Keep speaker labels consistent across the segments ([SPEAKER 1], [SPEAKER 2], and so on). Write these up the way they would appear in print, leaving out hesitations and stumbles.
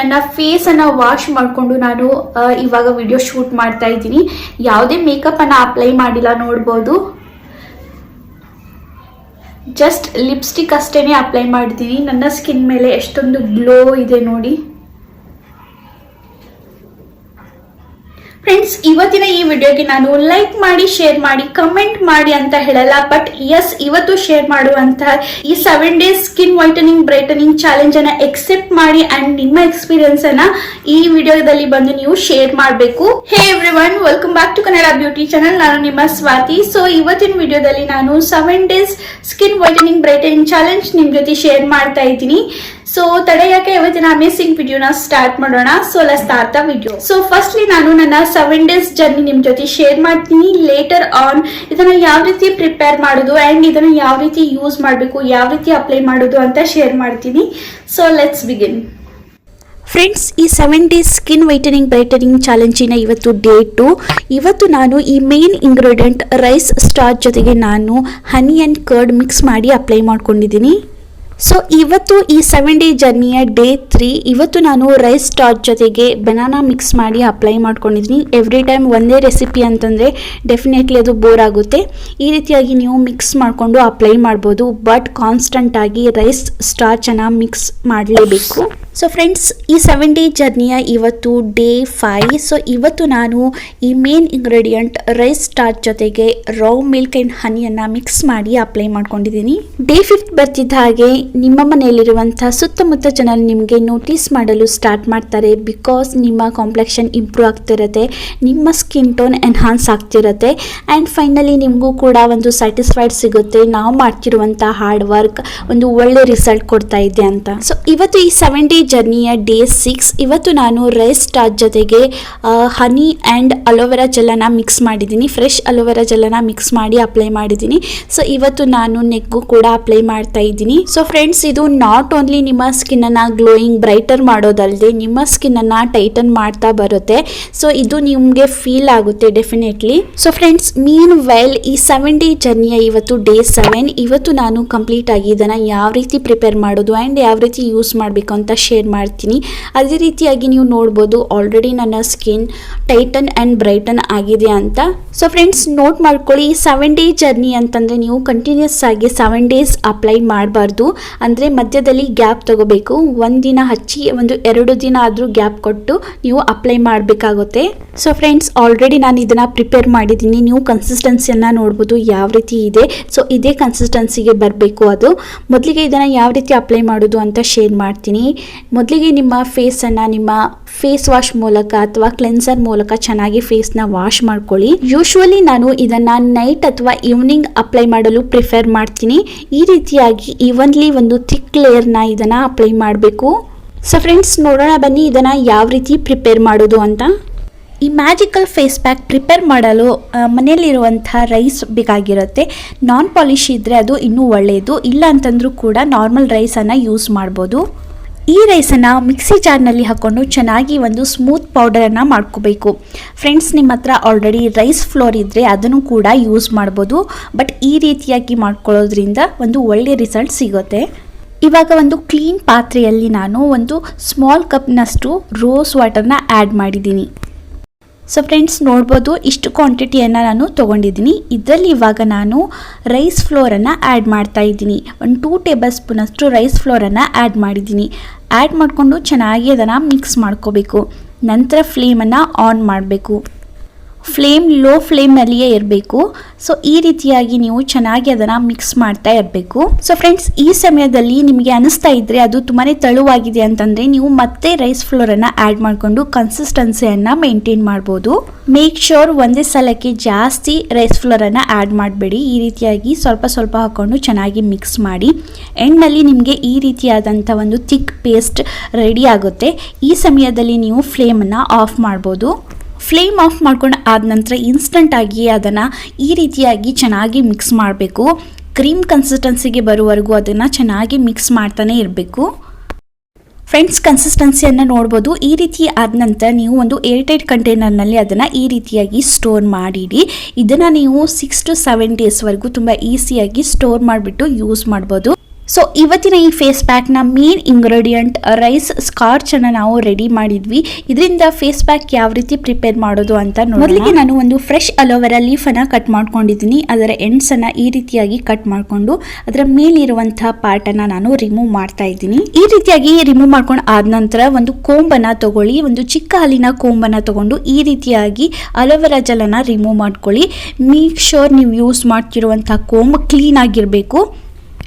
[SPEAKER 1] ನನ್ನ ಫೇಸ್ ಅನ್ನ ವಾಶ್ ಮಾಡಿಕೊಂಡು ನಾನು ಇವಾಗ ವಿಡಿಯೋ ಶೂಟ್ ಮಾಡ್ತಾ ಇದ್ದೀನಿ. ಯಾವುದೇ ಮೇಕಪ್ ಅನ್ನ ಅಪ್ಲೈ ಮಾಡಿಲ್ಲ, ನೋಡ್ಬೋದು. ಜಸ್ಟ್ ಲಿಪ್ಸ್ಟಿಕ್ ಅಷ್ಟೇನೆ ಅಪ್ಲೈ ಮಾಡಿದ್ದೀನಿ. ನನ್ನ ಸ್ಕಿನ್ ಮೇಲೆ ಎಷ್ಟೊಂದು ಗ್ಲೋ ಇದೆ ನೋಡಿ ಫ್ರೆಂಡ್ಸ್. ಇವತ್ತಿನ ಈ ವಿಡಿಯೋಗೆ ನಾನು ಲೈಕ್ ಮಾಡಿ, ಶೇರ್ ಮಾಡಿ, ಕಮೆಂಟ್ ಮಾಡಿ ಅಂತ ಹೇಳಲ್ಲ, ಬಟ್ ಎಸ್, ಇವತ್ತು ಶೇರ್ ಮಾಡುವಂತಹ ಈ 7 days skin whitening brightening challenge ಅನ್ನ ಎಕ್ಸೆಪ್ಟ್ ಮಾಡಿ ಅಂಡ್ ನಿಮ್ಮ ಎಕ್ಸ್ಪೀರಿಯನ್ಸ್ ಅನ್ನ ಈ ವಿಡಿಯೋದಲ್ಲಿ ಬಂದು ನೀವು ಶೇರ್ ಮಾಡಬೇಕು. Hey everyone, welcome back to Kannada beauty channel. ನಾನು ನಿಮ್ಮ ಸ್ವಾತಿ. ಸೊ ಇವತ್ತಿನ ವಿಡಿಯೋದಲ್ಲಿ ನಾನು 7 days skin whitening brightening challenge ನಿಮ್ ಜೊತೆ ಶೇರ್ ಮಾಡ್ತಾ ಇದ್ದೀನಿ. ಸೊ ತಡೆ ಯಾಕೆ, ಇವತ್ತಿನ ಅಮೇಸಿಂಗ್ ವಿಡಿಯೋನ ಸ್ಟಾರ್ಟ್ ಮಾಡೋಣ. So let's start the video. So firstly ನಾನು ನನ್ನ 7 ಡೇಸ್ ಜರ್ನಿ ನಿಮ್ ಜೊತೆ ಶೇರ್ ಮಾಡ್ತೀನಿ. ಲೇಟರ್ ಆನ್ ಇದನ್ನ ಯಾವ ರೀತಿ ಪ್ರಿಪೇರ್ ಮಾಡೋದು ಅಂಡ್ ಇದನ್ನ ಯಾವ ರೀತಿ ಯೂಸ್ ಮಾಡಬೇಕು, ಯಾವ ರೀತಿ ಅಪ್ಲೈ ಮಾಡೋದು ಅಂತ ಶೇರ್ ಮಾಡ್ತೀನಿ. So let's begin. ಫ್ರೆಂಡ್ಸ್, ಈ 7 ಡೇಸ್ ಸ್ಕಿನ್ ವೈಟನಿಂಗ್ ಬ್ರೈಟನಿಂಗ್ ಚಾಲೆಂಜಿನ ಇವತ್ತು ಡೇ 2. ಇವತ್ತು ನಾನು ಈ ಮೇನ್ ಇಂಗ್ರೀಡಿಯೆಂಟ್ ರೈಸ್ ಸ್ಟಾರ್ಚ್ ಜೊತೆಗೆ ನಾನು ಹನಿ ಆ್ಯಂಡ್ ಕರ್ಡ್ ಮಿಕ್ಸ್ ಮಾಡಿ ಅಪ್ಲೈ ಮಾಡ್ಕೊಂಡಿದ್ದೀನಿ. ಸೊ ಇವತ್ತು ಈ 7 ಡೇ ಜರ್ನಿಯ ಡೇ 3. ಇವತ್ತು ನಾನು ರೈಸ್ ಸ್ಟಾರ್ಚ್ ಜೊತೆಗೆ ಬನಾನಾ ಮಿಕ್ಸ್ ಮಾಡಿ ಅಪ್ಲೈ ಮಾಡ್ಕೊಂಡಿದ್ದೀನಿ. ಎವ್ರಿ ಟೈಮ್ ಒಂದೇ ರೆಸಿಪಿ ಅಂತಂದರೆ ಡೆಫಿನೆಟ್ಲಿ ಅದು ಬೋರ್ ಆಗುತ್ತೆ. ಈ ರೀತಿಯಾಗಿ ನೀವು ಮಿಕ್ಸ್ ಮಾಡಿಕೊಂಡು ಅಪ್ಲೈ ಮಾಡ್ಬೋದು, ಬಟ್ ಕಾನ್ಸ್ಟಂಟಾಗಿ ರೈಸ್ ಸ್ಟಾರ್ಚನ್ನು ಮಿಕ್ಸ್ ಮಾಡಲೇಬೇಕು. ಸೊ ಫ್ರೆಂಡ್ಸ್, ಈ 7 ಡೇ ಜರ್ನಿಯ ಇವತ್ತು ಡೇ 5. ಸೊ ಇವತ್ತು ನಾನು ಈ ಮೇನ್ ಇಂಗ್ರೀಡಿಯೆಂಟ್ ರೈಸ್ ಸ್ಟಾರ್ಚ್ ಜೊತೆಗೆ ರಾ ಮಿಲ್ಕ್ ಆ್ಯಂಡ್ ಹನಿಯನ್ನು ಮಿಕ್ಸ್ ಮಾಡಿ ಅಪ್ಲೈ ಮಾಡ್ಕೊಂಡಿದ್ದೀನಿ. ಡೇ 5 ಬರ್ತಿದ್ದ ಹಾಗೆ ನಿಮ್ಮ ಮನೆಯಲ್ಲಿರುವಂಥ ಸುತ್ತಮುತ್ತ ಜನ ನಿಮಗೆ ನೋಟಿಸ್ ಮಾಡಲು ಸ್ಟಾರ್ಟ್ ಮಾಡ್ತಾರೆ. ಬಿಕಾಸ್ ನಿಮ್ಮ ಕಾಂಪ್ಲೆಕ್ಷನ್ ಇಂಪ್ರೂವ್ ಆಗ್ತಿರುತ್ತೆ, ನಿಮ್ಮ ಸ್ಕಿನ್ ಟೋನ್ ಎನ್ಹಾನ್ಸ್ ಆಗ್ತಿರುತ್ತೆ ಆ್ಯಂಡ್ ಫೈನಲಿ ನಿಮಗೂ ಕೂಡ ಒಂದು ಸ್ಯಾಟಿಸ್ಫೈಡ್ ಸಿಗುತ್ತೆ, ನಾವು ಮಾಡ್ತಿರುವಂಥ ಹಾರ್ಡ್ ವರ್ಕ್ ಒಂದು ಒಳ್ಳೆ ರಿಸಲ್ಟ್ ಕೊಡ್ತಾ ಇದೆ ಅಂತ. ಸೊ ಇವತ್ತು ಈ 7 ಡೇ ಜರ್ನಿಯ ಡೇ 6. ಇವತ್ತು ನಾನು ರೈಸ್ ಸ್ಟಾರ್ಚ್ ಜೊತೆಗೆ ಹನಿ ಆ್ಯಂಡ್ ಅಲೋವೆರಾ ಜೆಲ್ಲನ್ನು ಮಿಕ್ಸ್ ಮಾಡಿದ್ದೀನಿ. ಫ್ರೆಶ್ ಅಲೋವೆರಾ ಜೆಲ್ಲನ್ನು ಮಿಕ್ಸ್ ಮಾಡಿ ಅಪ್ಲೈ ಮಾಡಿದ್ದೀನಿ. ಸೊ ಇವತ್ತು ನಾನು ನೆಕ್ಗೂ ಕೂಡ ಅಪ್ಲೈ ಮಾಡ್ತಾ ಇದ್ದೀನಿ. ಸೊ ಫ್ರೆಂಡ್ಸ್, ಇದು ನಾಟ್ ಓನ್ಲಿ ನಿಮ್ಮ ಸ್ಕಿನ್ನನ್ನು ಗ್ಲೋಯಿಂಗ್ ಬ್ರೈಟರ್ ಮಾಡೋದಲ್ಲದೆ ನಿಮ್ಮ ಸ್ಕಿನ್ನನ್ನು ಟೈಟನ್ ಮಾಡ್ತಾ ಬರುತ್ತೆ. ಸೊ ಇದು ನಿಮಗೆ ಫೀಲ್ ಆಗುತ್ತೆ ಡೆಫಿನೆಟ್ಲಿ. ಸೊ ಫ್ರೆಂಡ್ಸ್, ಮೀನ್ ವೆಲ್ ಈ 7 ಡೇ ಜರ್ನಿಯ ಇವತ್ತು ಡೇ 7. ಇವತ್ತು ನಾನು ಕಂಪ್ಲೀಟ್ ಆಗಿ ಇದನ್ನು ಯಾವ ರೀತಿ ಪ್ರಿಪೇರ್ ಮಾಡೋದು ಆ್ಯಂಡ್ ಯಾವ ರೀತಿ ಯೂಸ್ ಮಾಡಬೇಕು ಅಂತ ಶೇರ್ ಮಾಡ್ತೀನಿ. ಅದೇ ರೀತಿಯಾಗಿ ನೀವು ನೋಡ್ಬೋದು ಆಲ್ರೆಡಿ ನನ್ನ ಸ್ಕಿನ್ ಟೈಟನ್ ಆ್ಯಂಡ್ ಬ್ರೈಟನ್ ಆಗಿದೆ ಅಂತ. ಸೊ ಫ್ರೆಂಡ್ಸ್, ನೋಟ್ ಮಾಡ್ಕೊಳ್ಳಿ, 7 ಡೇ ಜರ್ನಿ ಅಂತಂದರೆ ನೀವು ಕಂಟಿನ್ಯೂಸ್ ಆಗಿ 7 ಡೇಸ್ ಅಪ್ಲೈ ಮಾಡಬಾರ್ದು. ಅಂದರೆ ಮಧ್ಯದಲ್ಲಿ ಗ್ಯಾಪ್ ತಗೋಬೇಕು. ಒಂದಿನ ಹಚ್ಚಿ ಒಂದು 2 ದಿನ ಆದರೂ ಗ್ಯಾಪ್ ಕೊಟ್ಟು ನೀವು ಅಪ್ಲೈ ಮಾಡಬೇಕಾಗುತ್ತೆ. ಸೊ ಫ್ರೆಂಡ್ಸ್, ಆಲ್ರೆಡಿ ನಾನು ಇದನ್ನು ಪ್ರಿಪೇರ್ ಮಾಡಿದ್ದೀನಿ. ನೀವು ಕನ್ಸಿಸ್ಟೆನ್ಸಿಯನ್ನು ನೋಡ್ಬೋದು ಯಾವ ರೀತಿ ಇದೆ. ಸೊ ಇದೇ ಕನ್ಸಿಸ್ಟೆನ್ಸಿಗೆ ಬರಬೇಕು. ಅದು ಮೊದಲಿಗೆ ಇದನ್ನು ಯಾವ ರೀತಿ ಅಪ್ಲೈ ಮಾಡೋದು ಅಂತ ಶೇರ್ ಮಾಡ್ತೀನಿ. ಮೊದಲಿಗೆ ನಿಮ್ಮ ಫೇಸನ್ನು ನಿಮ್ಮ ಫೇಸ್ ವಾಶ್ ಮೂಲಕ ಅಥವಾ ಕ್ಲೆನ್ಸರ್ ಮೂಲಕ ಚೆನ್ನಾಗಿ ಫೇಸ್ನ ವಾಶ್ ಮಾಡ್ಕೊಳ್ಳಿ. ಯೂಶ್ವಲಿ ನಾನು ಇದನ್ನು ನೈಟ್ ಅಥವಾ ಈವ್ನಿಂಗ್ ಅಪ್ಲೈ ಮಾಡಲು ಪ್ರಿಫರ್ ಮಾಡ್ತೀನಿ. ಈ ರೀತಿಯಾಗಿ ಈವನ್ಲಿ ಒಂದು ಥಿಕ್ ಲೇಯರ್ನ ಇದನ್ನು ಅಪ್ಲೈ ಮಾಡಬೇಕು. ಸೊ ಫ್ರೆಂಡ್ಸ್, ನೋಡೋಣ ಬನ್ನಿ ಇದನ್ನು ಯಾವ ರೀತಿ ಪ್ರಿಪೇರ್ ಮಾಡೋದು ಅಂತ. ಈ ಮ್ಯಾಜಿಕಲ್ ಫೇಸ್ ಪ್ಯಾಕ್ ಪ್ರಿಪೇರ್ ಮಾಡಲು ಮನೆಯಲ್ಲಿರುವಂಥ ರೈಸ್ ಬೇಕಾಗಿರುತ್ತೆ. ನಾನ್ ಪಾಲಿಶ್ ಇದ್ದರೆ ಅದು ಇನ್ನೂ ಒಳ್ಳೆಯದು, ಇಲ್ಲ ಅಂತಂದರೂ ಕೂಡ ನಾರ್ಮಲ್ ರೈಸನ್ನು ಯೂಸ್ ಮಾಡ್ಬೋದು. ಈ ರೈಸನ್ನು ಮಿಕ್ಸಿ ಜಾರ್ನಲ್ಲಿ ಹಾಕ್ಕೊಂಡು ಚೆನ್ನಾಗಿ ಒಂದು ಸ್ಮೂತ್ ಪೌಡರನ್ನು ಮಾಡ್ಕೋಬೇಕು. ಫ್ರೆಂಡ್ಸ್, ನಿಮ್ಮ ಹತ್ರ ಆಲ್ರೆಡಿ ರೈಸ್ ಫ್ಲೋರ್ ಇದ್ದರೆ ಅದನ್ನು ಕೂಡ ಯೂಸ್ ಮಾಡ್ಬೋದು, ಬಟ್ ಈ ರೀತಿಯಾಗಿ ಮಾಡ್ಕೊಳ್ಳೋದ್ರಿಂದ ಒಂದು ಒಳ್ಳೆ ರಿಸಲ್ಟ್ ಸಿಗುತ್ತೆ. ಇವಾಗ ಒಂದು ಕ್ಲೀನ್ ಪಾತ್ರೆಯಲ್ಲಿ ನಾನು ಒಂದು ಸ್ಮಾಲ್ ಕಪ್ನಷ್ಟು ರೋಸ್ ವಾಟರ್ನ ಆ್ಯಡ್ ಮಾಡಿದ್ದೀನಿ. ಸೊ ಫ್ರೆಂಡ್ಸ್, ನೋಡ್ಬೋದು ಇಷ್ಟು ಕ್ವಾಂಟಿಟಿಯನ್ನು ನಾನು ತೊಗೊಂಡಿದ್ದೀನಿ. ಇದರಲ್ಲಿ ಇವಾಗ ನಾನು ರೈಸ್ ಫ್ಲೋರನ್ನು ಆ್ಯಡ್ ಮಾಡ್ತಾ ಇದ್ದೀನಿ. ಒಂದು 2 ಟೇಬಲ್ ಸ್ಪೂನಷ್ಟು ರೈಸ್ ಫ್ಲೋರನ್ನು ಆ್ಯಡ್ ಮಾಡಿದ್ದೀನಿ. ಆ್ಯಡ್ ಮಾಡಿಕೊಂಡು ಚೆನ್ನಾಗಿ ಅದನ್ನು ಮಿಕ್ಸ್ ಮಾಡ್ಕೋಬೇಕು. ನಂತರ ಫ್ಲೇಮನ್ನು ಆನ್ ಮಾಡಬೇಕು. ಫ್ಲೇಮ್ ಲೋ ಫ್ಲೇಮ್ನಲ್ಲಿಯೇ ಇರಬೇಕು. ಸೊ ಈ ರೀತಿಯಾಗಿ ನೀವು ಚೆನ್ನಾಗಿ ಅದನ್ನು ಮಿಕ್ಸ್ ಮಾಡ್ತಾ ಇರಬೇಕು. ಸೊ ಫ್ರೆಂಡ್ಸ್, ಈ ಸಮಯದಲ್ಲಿ ನಿಮಗೆ ಅನಿಸ್ತಾ ಇದ್ದರೆ ಅದು ತುಂಬಾ ತೆಳುವಾಗಿದೆ ಅಂತಂದರೆ ನೀವು ಮತ್ತೆ ರೈಸ್ ಫ್ಲೋರನ್ನು ಆ್ಯಡ್ ಮಾಡಿಕೊಂಡು ಕನ್ಸಿಸ್ಟೆನ್ಸಿಯನ್ನು ಮೇಂಟೈನ್ ಮಾಡ್ಬೋದು. ಮೇಕ್ ಶ್ಯೂರ್ ಒಂದೇ ಸಲಕ್ಕೆ ಜಾಸ್ತಿ ರೈಸ್ ಫ್ಲೋರನ್ನು ಆ್ಯಡ್ ಮಾಡಬೇಡಿ. ಈ ರೀತಿಯಾಗಿ ಸ್ವಲ್ಪ ಸ್ವಲ್ಪ ಹಾಕ್ಕೊಂಡು ಚೆನ್ನಾಗಿ ಮಿಕ್ಸ್ ಮಾಡಿ. ಎಂಡ್ನಲ್ಲಿ ನಿಮಗೆ ಈ ರೀತಿಯಾದಂಥ ಒಂದು ಥಿಕ್ ಪೇಸ್ಟ್ ರೆಡಿ ಆಗುತ್ತೆ. ಈ ಸಮಯದಲ್ಲಿ ನೀವು ಫ್ಲೇಮನ್ನು ಆಫ್ ಮಾಡ್ಬೋದು. ಫ್ಲೇಮ್ ಆಫ್ ಮಾಡ್ಕೊಂಡು ಆದ ನಂತರ ಇನ್ಸ್ಟಂಟಾಗಿ ಅದನ್ನು ಈ ರೀತಿಯಾಗಿ ಚೆನ್ನಾಗಿ ಮಿಕ್ಸ್ ಮಾಡಬೇಕು. ಕ್ರೀಮ್ ಕನ್ಸಿಸ್ಟೆನ್ಸಿಗೆ ಬರುವವರೆಗೂ ಅದನ್ನು ಚೆನ್ನಾಗಿ ಮಿಕ್ಸ್ ಮಾಡ್ತಾನೆ ಇರಬೇಕು. ಫ್ರೆಂಡ್ಸ್, ಕನ್ಸಿಸ್ಟೆನ್ಸಿಯನ್ನು ನೋಡ್ಬೋದು. ಈ ರೀತಿ ಆದ ನಂತರ ನೀವು ಒಂದು ಏರ್ಟೈಟ್ ಕಂಟೈನರ್ನಲ್ಲಿ ಅದನ್ನು ಈ ರೀತಿಯಾಗಿ ಸ್ಟೋರ್ ಮಾಡಿಡಿ. ಇದನ್ನು ನೀವು 6 to 7 ಡೇಸ್ವರೆಗೂ ತುಂಬ ಈಸಿಯಾಗಿ ಸ್ಟೋರ್ ಮಾಡಿಬಿಟ್ಟು ಯೂಸ್ ಮಾಡ್ಬೋದು. ಸೊ ಇವತ್ತಿನ ಈ ಫೇಸ್ ಪ್ಯಾಕ್ನ ಮೇನ್ ಇಂಗ್ರೀಡಿಯೆಂಟ್ ರೈಸ್ ಸ್ಕಾರ್ಚ್ ಅನ್ನು ನಾವು ರೆಡಿ ಮಾಡಿದ್ವಿ. ಇದರಿಂದ ಫೇಸ್ ಪ್ಯಾಕ್ ಯಾವ ರೀತಿ ಪ್ರಿಪೇರ್ ಮಾಡೋದು ಅಂತ ಮೊದಲಿಗೆ ನಾನು ಒಂದು ಫ್ರೆಶ್ ಅಲೋವೆರಾ ಲೀಫ್ ಅನ್ನ ಕಟ್ ಮಾಡ್ಕೊಂಡಿದ್ದೀನಿ. ಅದರ ಎಂಡ್ಸ್ ಅನ್ನ ಈ ರೀತಿಯಾಗಿ ಕಟ್ ಮಾಡಿಕೊಂಡು ಅದರ ಮೇಲಿರುವಂತಹ ಪಾರ್ಟ್ ಅನ್ನ ನಾನು ರಿಮೂವ್ ಮಾಡ್ತಾ ಇದ್ದೀನಿ. ಈ ರೀತಿಯಾಗಿ ರಿಮೂವ್ ಮಾಡ್ಕೊಂಡು ಆದ ನಂತರ ಒಂದು ಕೋಂಬನ್ನ ತಗೊಳ್ಳಿ, ಒಂದು ಚಿಕ್ಕ ಹಾಲಿನ ಕೋಂಬನ್ನ ತಗೊಂಡು ಈ ರೀತಿಯಾಗಿ ಅಲೋವೆರಾ ಜೆಲ್ ರಿಮೂವ್ ಮಾಡ್ಕೊಳ್ಳಿ. ಮೇಕ್ ಶೋರ್ ನೀವು ಯೂಸ್ ಮಾಡ್ತಿರುವಂತಹ ಕೋಂಬ್ ಕ್ಲೀನ್ ಆಗಿರಬೇಕು.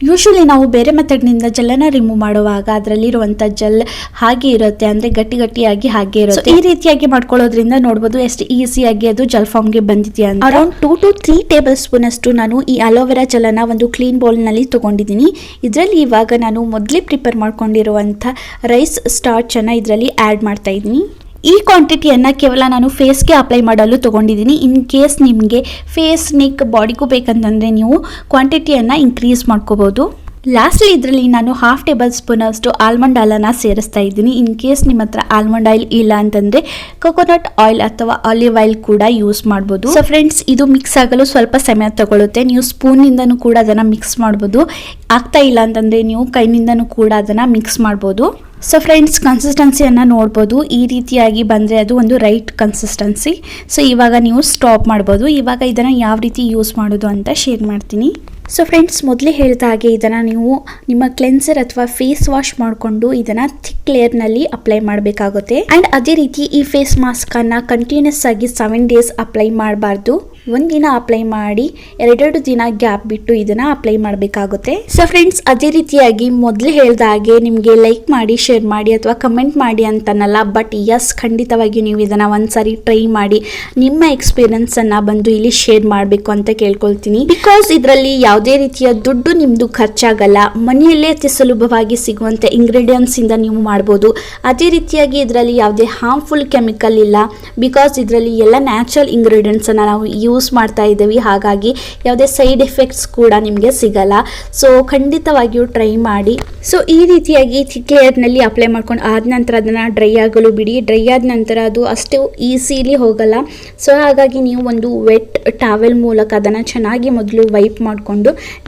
[SPEAKER 1] ಯೂಶುವಲಿ ನಾವು ಬೇರೆ ಮೆಥಡ್ನಿಂದ ಜೆಲ್ಲನ್ನು ರಿಮೂವ್ ಮಾಡುವಾಗ ಅದರಲ್ಲಿರುವಂಥ ಜೆಲ್ ಹಾಗೆ ಇರುತ್ತೆ, ಅಂದರೆ ಗಟ್ಟಿ ಗಟ್ಟಿಯಾಗಿ ಹಾಗೆ ಇರುತ್ತೆ. ಈ ರೀತಿಯಾಗಿ ಮಾಡ್ಕೊಳ್ಳೋದ್ರಿಂದ ನೋಡ್ಬೋದು ಎಷ್ಟು ಈಸಿಯಾಗಿ ಅದು ಜೆಲ್ ಫಾರ್ಮ್ಗೆ ಬಂದಿದೆಯಾ ಅಂತ. ಅರೌಂಡ್ 2 to 3 ಟೇಬಲ್ ಸ್ಪೂನ್ ಅಷ್ಟು ನಾನು ಈ ಅಲೋವೆರಾ ಜೆಲ್ಲನ್ನು ಒಂದು ಕ್ಲೀನ್ ಬೌಲ್ನಲ್ಲಿ ತೊಗೊಂಡಿದ್ದೀನಿ. ಇದರಲ್ಲಿ ಇವಾಗ ನಾನು ಮೊದಲೇ ಪ್ರಿಪೇರ್ ಮಾಡ್ಕೊಂಡಿರುವಂಥ ರೈಸ್ ಸ್ಟಾರ್ಚನ್ನು ಇದರಲ್ಲಿ ಆ್ಯಡ್ ಮಾಡ್ತಾ ಇದ್ದೀನಿ. ಈ ಕ್ವಾಂಟಿಟಿಯನ್ನು ಕೇವಲ ನಾನು ಫೇಸ್ಗೆ ಅಪ್ಲೈ ಮಾಡಲು ತೊಗೊಂಡಿದ್ದೀನಿ. ಇನ್ ಕೇಸ್ ನಿಮಗೆ ಫೇಸ್, ನೆಕ್, ಬಾಡಿಗೂ ಬೇಕಂತಂದರೆ ನೀವು ಕ್ವಾಂಟಿಟಿಯನ್ನು ಇನ್ಕ್ರೀಸ್ ಮಾಡ್ಕೋಬೋದು. ಲಾಸ್ಟ್ಲಿ ಇದರಲ್ಲಿ ನಾನು 1/2 ಟೇಬಲ್ ಸ್ಪೂನ್ ಅಷ್ಟು ಆಲ್ಮಂಡ್ ಆಯಿಲನ್ನು ಸೇರಿಸ್ತಾ ಇದ್ದೀನಿ. ಇನ್ ಕೇಸ್ ನಿಮ್ಮ ಹತ್ರ ಆಲ್ಮಂಡ್ ಆಯಿಲ್ ಇಲ್ಲ ಅಂತಂದರೆ ಕೊಕೊನಟ್ ಆಯಿಲ್ ಅಥವಾ ಆಲಿವ್ ಆಯಿಲ್ ಕೂಡ ಯೂಸ್ ಮಾಡ್ಬೋದು. ಸೊ ಫ್ರೆಂಡ್ಸ್, ಇದು ಮಿಕ್ಸ್ ಆಗಲು ಸ್ವಲ್ಪ ಸಮಯ ತಗೊಳ್ಳುತ್ತೆ. ನೀವು ಸ್ಪೂನಿಂದನೂ ಕೂಡ ಅದನ್ನು ಮಿಕ್ಸ್ ಮಾಡ್ಬೋದು. ಆಗ್ತಾ ಇಲ್ಲ ಅಂತಂದರೆ ನೀವು ಕೈನಿಂದನೂ ಕೂಡ ಅದನ್ನು ಮಿಕ್ಸ್ ಮಾಡ್ಬೋದು. ಸೊ ಫ್ರೆಂಡ್ಸ್, ಕನ್ಸಿಸ್ಟೆನ್ಸಿಯನ್ನು ನೋಡ್ಬೋದು. ಈ ರೀತಿಯಾಗಿ ಬಂದರೆ ಅದು ಒಂದು ರೈಟ್ ಕನ್ಸಿಸ್ಟೆನ್ಸಿ. ಸೊ ಇವಾಗ ನೀವು ಸ್ಟಾಪ್ ಮಾಡ್ಬೋದು. ಇವಾಗ ಇದನ್ನು ಯಾವ ರೀತಿ ಯೂಸ್ ಮಾಡೋದು ಅಂತ ಶೇರ್ ಮಾಡ್ತೀನಿ. ಸೊ ಫ್ರೆಂಡ್ಸ್, ಮೊದಲೇ ಹೇಳಿದ ಹಾಗೆ ಇದನ್ನು ನೀವು ನಿಮ್ಮ ಕ್ಲೆನ್ಸರ್ ಅಥವಾ ಫೇಸ್ ವಾಶ್ ಮಾಡಿಕೊಂಡು ಇದನ್ನು ಥಿಕ್ ಲೇಯರ್ನಲ್ಲಿ ಅಪ್ಲೈ ಮಾಡಬೇಕಾಗುತ್ತೆ. ಆ್ಯಂಡ್ ಅದೇ ರೀತಿ ಈ ಫೇಸ್ ಮಾಸ್ಕನ್ನು ಕಂಟಿನ್ಯೂಸ್ ಆಗಿ 7 ಡೇಸ್ ಅಪ್ಲೈ ಮಾಡಬಾರ್ದು. ಒಂದಿನ ಅಪ್ಲೈ ಮಾಡಿ 2 ದಿನ ಗ್ಯಾಪ್ ಬಿಟ್ಟು ಇದನ್ನು ಅಪ್ಲೈ ಮಾಡಬೇಕಾಗುತ್ತೆ. ಸೊ ಫ್ರೆಂಡ್ಸ್, ಅದೇ ರೀತಿಯಾಗಿ ಮೊದಲೇ ಹೇಳಿದ ಹಾಗೆ ನಿಮಗೆ ಲೈಕ್ ಮಾಡಿ, ಶೇರ್ ಮಾಡಿ ಅಥವಾ ಕಮೆಂಟ್ ಮಾಡಿ ಅಂತನಲ್ಲ, ಬಟ್ ಎಸ್, ಖಂಡಿತವಾಗಿ ನೀವು ಇದನ್ನು ಒಂದ್ಸಾರಿ ಟ್ರೈ ಮಾಡಿ ನಿಮ್ಮ ಎಕ್ಸ್ಪೀರಿಯನ್ಸನ್ನು ಬಂದು ಇಲ್ಲಿ ಶೇರ್ ಮಾಡಬೇಕು ಅಂತ ಕೇಳ್ಕೊಳ್ತೀನಿ. ಬಿಕಾಸ್ ಇದರಲ್ಲಿ ಯಾವುದೇ ರೀತಿಯ ದುಡ್ಡು ನಿಮ್ಮದು ಖರ್ಚಾಗಲ್ಲ. ಮನೆಯಲ್ಲೇ ಅತಿ ಸುಲಭವಾಗಿ ಸಿಗುವಂಥ ಇಂಗ್ರೀಡಿಯೆಂಟ್ಸಿಂದ ನೀವು ಮಾಡ್ಬೋದು. ಅದೇ ರೀತಿಯಾಗಿ ಇದರಲ್ಲಿ ಯಾವುದೇ ಹಾರ್ಮ್ಫುಲ್ ಕೆಮಿಕಲ್ ಇಲ್ಲ. ಬಿಕಾಸ್ ಇದರಲ್ಲಿ ಎಲ್ಲ ನ್ಯಾಚುರಲ್ ಇಂಗ್ರೀಡಿಯೆಂಟ್ಸನ್ನು ನಾವು ಯೂಸ್ ಮಾಡ್ತಾ ಇದ್ದೀವಿ. ಹಾಗಾಗಿ ಯಾವುದೇ ಸೈಡ್ ಎಫೆಕ್ಟ್ಸ್ ಕೂಡ ನಿಮಗೆ ಸಿಗಲ್ಲ. ಸೊ ಖಂಡಿತವಾಗಿಯೂ ಟ್ರೈ ಮಾಡಿ. ಸೊ ಈ ರೀತಿಯಾಗಿ ಥಿಕ್ ಲೇಯರ್ನಲ್ಲಿ ಅಪ್ಲೈ ಮಾಡ್ಕೊಂಡು ಆದ ನಂತರ ಅದನ್ನು ಡ್ರೈ ಆಗಲು ಬಿಡಿ. ಡ್ರೈ ಆದ ನಂತರ ಅದು ಅಷ್ಟು ಈಸಿಲಿ ಹೋಗಲ್ಲ. ಸೊ ಹಾಗಾಗಿ ನೀವು ಒಂದು ವೆಟ್ ಟಾವೆಲ್ ಮೂಲಕ ಅದನ್ನು ಚೆನ್ನಾಗಿ ಮೊದಲು ವೈಪ್ ಮಾಡಿಕೊಂಡು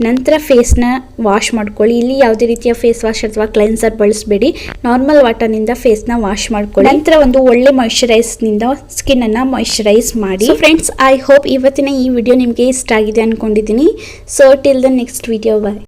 [SPEAKER 1] ನಂತರ ಫೇಸ್ನ ವಾಶ್ ಮಾಡ್ಕೊಳ್ಳಿ. ಇಲ್ಲಿ ಯಾವುದೇ ರೀತಿಯ ಫೇಸ್ ವಾಶ್ ಅಥವಾ ಕ್ಲೆನ್ಸರ್ ಬಳಸಬೇಡಿ. ನಾರ್ಮಲ್ ವಾಟರ್ನಿಂದ ಫೇಸ್ನ ವಾಶ್ ಮಾಡ್ಕೊಳ್ಳಿ. ನಂತರ ಒಂದು ಒಳ್ಳೆ ಮಾಯಿಶ್ಚರೈಸ್ನಿಂದ ಸ್ಕಿನ್ನನ್ನು ಮಾಯಿಶ್ಚರೈಸ್ ಮಾಡಿ. ಸೊ ಫ್ರೆಂಡ್ಸ್, ಐ ಹೋಪ್ ಇವತ್ತಿನ ಈ ವಿಡಿಯೋ ನಿಮಗೆ ಇಷ್ಟ ಆಗಿದೆ ಅಂದ್ಕೊಂಡಿದ್ದೀನಿ. So till the next video, bye.